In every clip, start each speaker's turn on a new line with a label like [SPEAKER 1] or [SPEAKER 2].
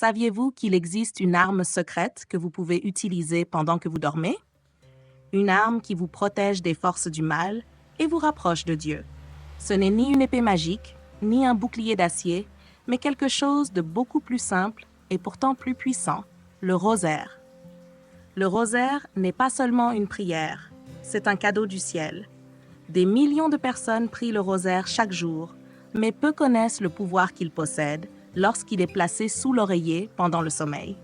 [SPEAKER 1] Saviez-vous qu'il existe une arme secrète que vous pouvez utiliser pendant que vous dormez? Une arme qui vous protège des forces du mal et vous rapproche de Dieu. Ce n'est ni une épée magique, ni un bouclier d'acier, mais quelque chose de beaucoup plus simple et pourtant plus puissant, le rosaire. Le rosaire n'est pas seulement une prière, c'est un cadeau du ciel. Des millions de personnes prient le rosaire chaque jour, mais peu connaissent le pouvoir qu'il possède lorsqu'il est placé sous l'oreiller pendant le sommeil.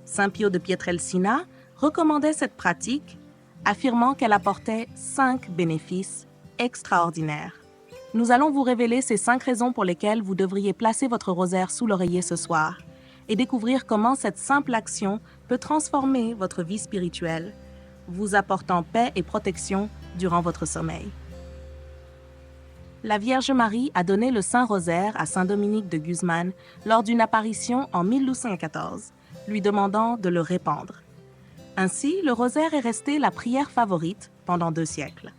[SPEAKER 1] Saint Pio de Pietrelcina recommandait cette pratique, affirmant qu'elle apportait 5 bénéfices extraordinaires. Nous allons vous révéler ces 5 raisons pour lesquelles vous devriez placer votre rosaire sous l'oreiller ce soir et découvrir comment cette simple action peut transformer votre vie spirituelle, vous apportant paix et protection durant votre sommeil. La Vierge Marie a donné le Saint Rosaire à Saint Dominique de Guzman lors d'une apparition en 1214, lui demandant de le répandre. Ainsi, le rosaire est resté la prière favorite pendant 2 siècles.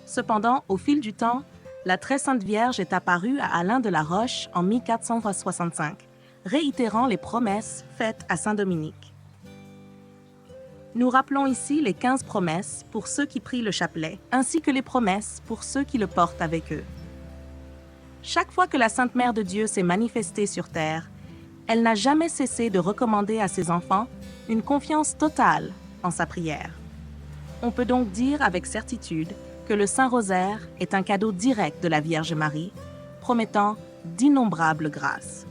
[SPEAKER 1] Cependant, au fil du temps, la Très Sainte Vierge est apparue à Alain de la Roche en 1465, réitérant les promesses faites à Saint Dominique. Nous rappelons ici les 15 promesses pour ceux qui prient le chapelet, ainsi que les promesses pour ceux qui le portent avec eux. Chaque fois que la Sainte Mère de Dieu s'est manifestée sur terre, elle n'a jamais cessé de recommander à ses enfants une confiance totale en sa prière. On peut donc dire avec certitude que le Saint Rosaire est un cadeau direct de la Vierge Marie, promettant d'innombrables grâces.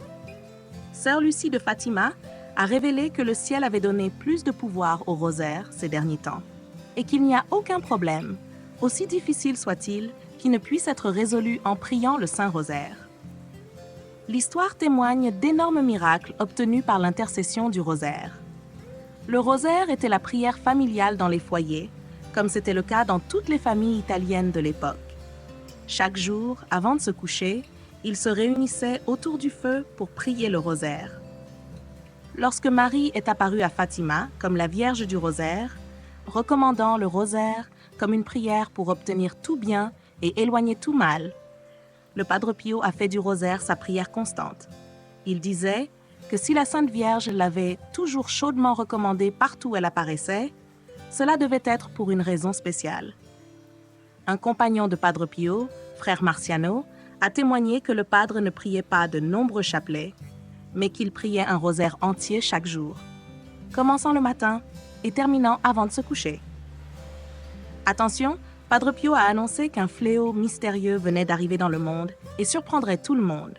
[SPEAKER 1] Sœur Lucie de Fatima a révélé que le ciel avait donné plus de pouvoir au rosaire ces derniers temps, et qu'il n'y a aucun problème, aussi difficile soit-il, qui ne puisse être résolu en priant le Saint Rosaire. L'histoire témoigne d'énormes miracles obtenus par l'intercession du rosaire. Le rosaire était la prière familiale dans les foyers, comme c'était le cas dans toutes les familles italiennes de l'époque. Chaque jour, avant de se coucher, ils se réunissaient autour du feu pour prier le rosaire. Lorsque Marie est apparue à Fatima comme la Vierge du rosaire, recommandant le rosaire comme une prière pour obtenir tout bien et éloigner tout mal, le Padre Pio a fait du rosaire sa prière constante. Il disait que si la Sainte Vierge l'avait toujours chaudement recommandé partout où elle apparaissait, cela devait être pour une raison spéciale. Un compagnon de Padre Pio, frère Marciano, a témoigné que le padre ne priait pas de nombreux chapelets, mais qu'il priait un rosaire entier chaque jour, commençant le matin et terminant avant de se coucher. Attention, Padre Pio a annoncé qu'un fléau mystérieux venait d'arriver dans le monde et surprendrait tout le monde.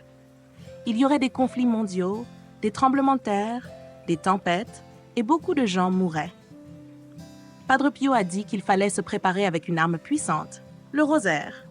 [SPEAKER 1] Il y aurait des conflits mondiaux, des tremblements de terre, des tempêtes, et beaucoup de gens mourraient. Padre Pio a dit qu'il fallait se préparer avec une arme puissante, le rosaire.